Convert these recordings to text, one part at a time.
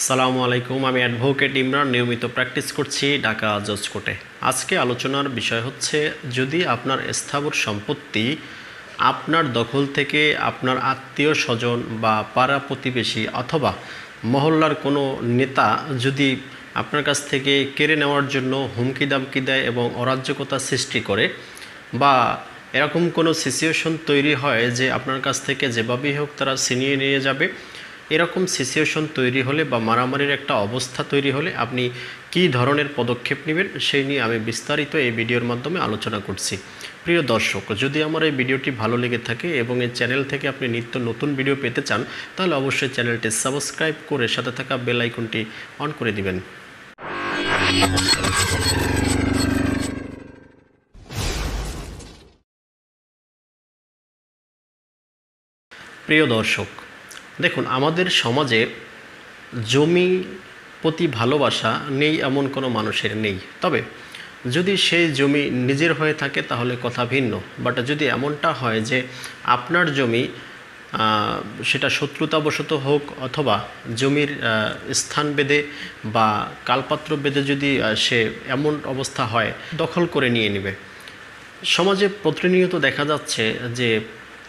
আসসালামু আলাইকুম। আমি অ্যাডভোকেট ইমরান, নিয়মিত প্র্যাকটিস করছি ঢাকা জজ কোর্টে। আজকে আলোচনার বিষয় হচ্ছে, যদি আপনার স্থাবর সম্পত্তি আপনার দখল থেকে আপনার আত্মীয় স্বজন বা পাড়া প্রতিবেশী অথবা মহল্লার কোনো নেতা যদি আপনার কাছ থেকে কেড়ে নেওয়ার জন্য হুমকি দামকি দেয় এবং অরাজ্যকতা সৃষ্টি করে, বা এরকম কোনো সিচুয়েশন তৈরি হয় যে আপনার কাছ থেকে যেভাবেই হোক তারা ছিনিয়ে নিয়ে যাবে, এরকম সিচুয়েশন তৈরি হলে বা মারামারির একটা অবস্থা তৈরি হলে আপনি কী ধরনের পদক্ষেপ নেবেন সেই নিয়ে আমি বিস্তারিত এই ভিডিওর মাধ্যমে আলোচনা করছি। প্রিয় দর্শক, যদি আমার এই ভিডিওটি ভালো লেগে থাকে এবং এই চ্যানেল থেকে আপনি নিত্য নতুন ভিডিও পেতে চান, তাহলে অবশ্যই চ্যানেলটি সাবস্ক্রাইব করে সাথে থাকা বেল আইকনটি অন করে দিবেন। প্রিয় দর্শক, দেখুন, আমাদের সমাজে জমি প্রতি ভালোবাসা নেই এমন কোনো মানুষের নেই। তবে যদি সেই জমি নিজের হয়ে থাকে তাহলে কথা ভিন্ন। বাট যদি এমনটা হয় যে আপনার জমি, সেটা শত্রুতাবশত হোক অথবা জমির স্থান বেঁধে বা কালপাত্র বেঁধে যদি সে এমন অবস্থা হয় দখল করে নিয়ে নেবে, সমাজে প্রতিনিয়ত দেখা যাচ্ছে যে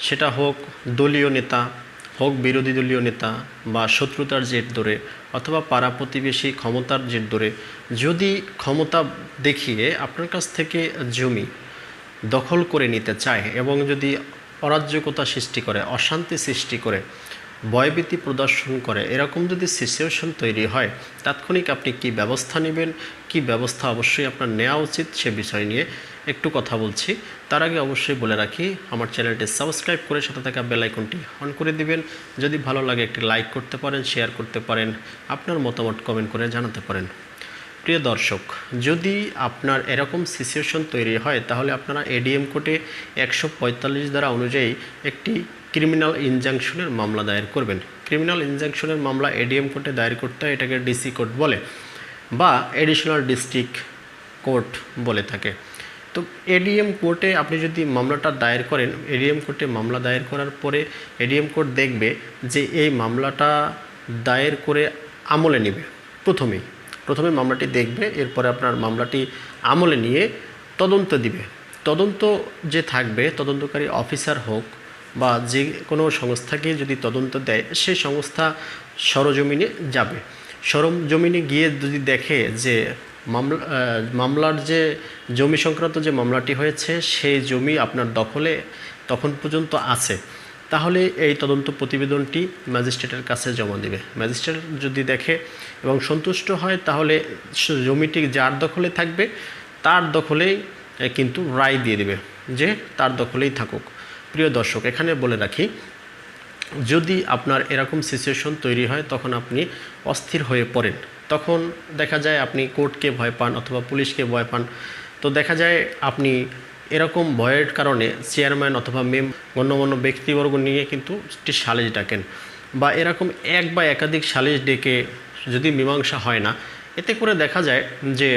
সেটা হোক দলীয় নেতা, হোক বিরোধী দলীয় নেতা, বা শত্রুতার জের ধরে অথবা পাড়া প্রতিবেশী ক্ষমতার জের ধরে যদি ক্ষমতা দেখিয়ে আপনার কাছ থেকে জমি দখল করে নিতে চায় এবং যদি অরাজ্যকতা সৃষ্টি করে, অশান্তি সৃষ্টি করে, ভয়ভীতি প্রদর্শন করে, এরকম যদি সিচুয়েশন তৈরি হয়, তাৎক্ষণিক আপনি কি ব্যবস্থা নেবেন, কি ব্যবস্থা অবশ্যই আপনার নেওয়া উচিত সে বিষয় নিয়ে একটু কথা বলছি। তার আগে অবশ্যই বলে রাখি, আমার চ্যানেলটি সাবস্ক্রাইব করে সাথে থাকা বেল আইকনটি অন করে দিবেন। যদি ভালো লাগে একটি লাইক করতে পারেন, শেয়ার করতে পারেন, আপনার মতামত কমেন্ট করে জানাতে পারেন। প্রিয় দর্শক, যদি আপনার এরকম সিচুয়েশন তৈরি হয় তাহলে আপনারা এডিএম কোর্টে 145 ধারা অনুযায়ী একটি ক্রিমিনাল ইনজাংশনের মামলা দায়ের করবেন। ক্রিমিনাল ইনজাংশনের মামলা এডিএম কোর্টে দায়ের করতে হয়, এটাকে ডিসি কোর্ট বলে বা এডিশনাল ডিস্ট্রিক্ট কোর্ট বলে থাকে। তো এডিএম কোর্টে আপনি যদি মামলাটা দায়ের করেন, এডিএম কোর্টে মামলা দায়ের করার পরে এডিএম কোর্ট দেখবে যে এই মামলাটা দায়ের করে আমলে নেবে। প্রথমে মামলাটি দেখবে, এরপরে আপনার মামলাটি আমলে নিয়ে তদন্ত দিবে। তদন্ত যে থাকবে, তদন্তকারী অফিসার হোক বা যে কোনো সংস্থাকে যদি তদন্ত দেয়, সেই সংস্থা সরজমিনে যাবে। সরজমিনে গিয়ে যদি দেখে যে মামলার যে জমি সংক্রান্ত যে মামলাটি হয়েছে সেই জমি আপনার দখলে তখন পর্যন্ত আছে, তাহলে এই তদন্ত প্রতিবেদনটি ম্যাজিস্ট্রেটের কাছে জমা দেবে। ম্যাজিস্ট্রেট যদি দেখে এবং সন্তুষ্ট হয়, তাহলে জমিটি যার দখলে থাকবে তার দখলেই কিন্তু রায় দিয়ে দেবে যে তার দখলেই থাকুক। প্রিয় দর্শক, এখানে বলে রাখি, যদি আপনার এরকম সিচুয়েশন তৈরি হয় তখন আপনি অস্থির হয়ে পড়েন, তখন দেখা যায় আপনি কোর্টকে ভয় পান অথবা পুলিশকে ভয় পান। তো দেখা যায় আপনি এরকম ভয়ের কারণে চেয়ারম্যান অথবা গণ্যমান্য ব্যক্তিবর্গ নিয়ে কিন্তু একটি সালিশ ডাকেন, বা এরকম এক বা একাধিক সালিশ ডেকে যদি মীমাংসা হয় না, এতে করে দেখা যায় যে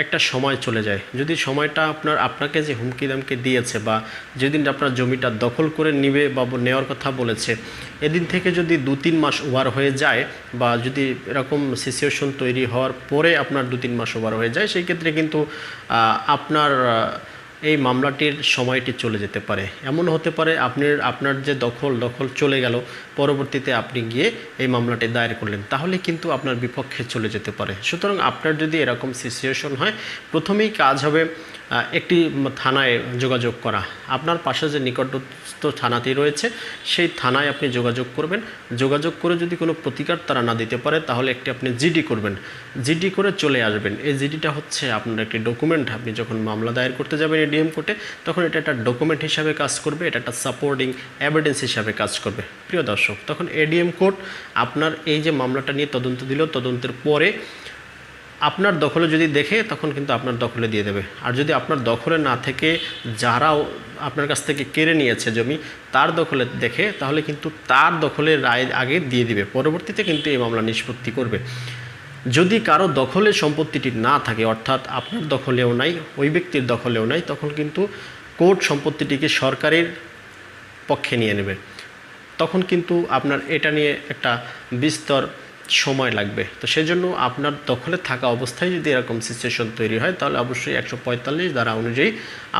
একটা সময় চলে যায়। যদি সময়টা আপনাকে যে হুমকি দামকি দিয়েছে বা যেদিন আপনার জমিটা দখল করে নিবে বা নেওয়ার কথা বলেছে, এদিন থেকে যদি 2-3 মাস ওভার হয়ে যায়, বা যদি এরকম সিচুয়েশন তৈরি হওয়ার পরে আপনার 2-3 মাস ওভার হয়ে যায়, সেই ক্ষেত্রে কিন্তু আপনার এই মামলাটির সময়টি চলে যেতে পারে। এমন হতে পারে আপনার যে দখল চলে গেল, পরবর্তীতে আপনি গিয়ে এই মামলাটি দায়ের করলেন, তাহলে কিন্তু আপনার বিপক্ষে চলে যেতে পারে। সুতরাং আপনার যদি এরকম সিচুয়েশন হয়, প্রথমেই কাজ হবে একটি থানায় যোগাযোগ করা। আপনার পাশে যে নিকটস্থ থানাটি রয়েছে সেই থানায় আপনি যোগাযোগ করবেন। যোগাযোগ করে যদি কোনো প্রতিকার তারা না দিতে পারে, তাহলে আপনি জিডি করবেন। জিডি করে চলে আসবেন। এই জিডিটা হচ্ছে আপনার একটি ডকুমেন্ট। আপনি যখন মামলা দায়ের করতে যাবেন এডিএম কোর্টে, তখন এটা একটা ডকুমেন্ট হিসাবে কাজ করবে, এটা একটা সাপোর্টিং এভিডেন্স হিসাবে কাজ করবে। প্রিয় দর্শক, তখন এডিএম কোর্ট আপনার এই যে মামলাটা নিয়ে তদন্ত দিল, তদন্তের পরে আপনার দখলে যদি দেখে, তখন কিন্তু আপনার দখলে দিয়ে দেবে। আর যদি আপনার দখলে না থেকে যারাও আপনার কাছ থেকে কেড়ে নিয়েছে জমি তার দখলে দেখে, তাহলে কিন্তু তার দখলের রায় আগে দিয়ে দিবে, পরবর্তীতে কিন্তু এই মামলা নিষ্পত্তি করবে। যদি কারো দখলে সম্পত্তিটি না থাকে, অর্থাৎ আপনার দখলেও নাই, ওই ব্যক্তির দখলেও নাই, তখন কিন্তু কোর্ট সম্পত্তিটিকে সরকারের পক্ষে নিয়ে নেবে। তখন কিন্তু আপনার এটা নিয়ে একটা বিস্তর সময় লাগবে। তো সেজন্য আপনার দখলে থাকা অবস্থায় যদি এরকম সিচুয়েশন তৈরি হয় তাহলে অবশ্যই 145 ধারা অনুযায়ী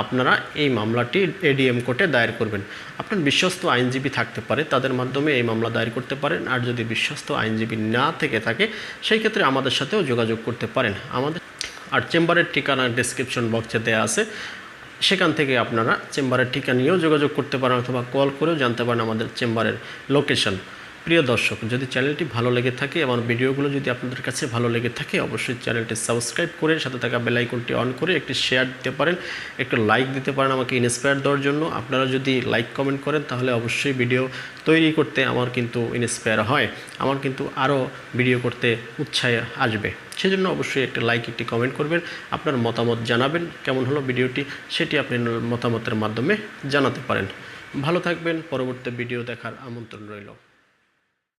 আপনারা এই মামলাটি এডিএম কোর্টে দায়ের করবেন। আপনার বিশ্বস্ত আইনজীবী থাকতে পারে, তাদের মাধ্যমে এই মামলা দায়ের করতে পারেন। আর যদি বিশ্বস্ত আইনজীবী না থেকে থাকে সেই ক্ষেত্রে আমাদের সাথেও যোগাযোগ করতে পারেন। আর চেম্বারের ঠিকানা ডেসক্রিপশন বক্সে দেওয়া আছে, সেখান থেকে আপনারা চেম্বারের ঠিকানা নিয়েও যোগাযোগ করতে পারেন অথবা কল করেও জানতে পারেন আমাদের চেম্বারের লোকেশন। প্রিয় দর্শক, যদি চ্যানেলটি ভালো লেগে থাকে এবং ভিডিওগুলো যদি আপনাদের কাছে ভালো লেগে থাকে অবশ্যই চ্যানেলটি সাবস্ক্রাইব করে সাথে থাকা বেল আইকনটি অন করে একটি শেয়ার দিতে পারেন, একটু লাইক দিতে পারেন আমাকে ইন্সপায়ার দেওয়ার জন্য। আপনারা যদি লাইক কমেন্ট করেন তাহলে অবশ্যই ভিডিও তৈরি করতে আমার কিন্তু ইন্সপায়ার হয়, আমার কিন্তু আরও ভিডিও করতে উৎসাহ আসবে। সেজন্য অবশ্যই একটা লাইক একটি কমেন্ট করবেন, আপনার মতামত জানাবেন, কেমন হলো ভিডিওটি সেটি আপনি মতামতের মাধ্যমে জানাতে পারেন। ভালো থাকবেন, পরবর্তী ভিডিও দেখার আমন্ত্রণ রইল।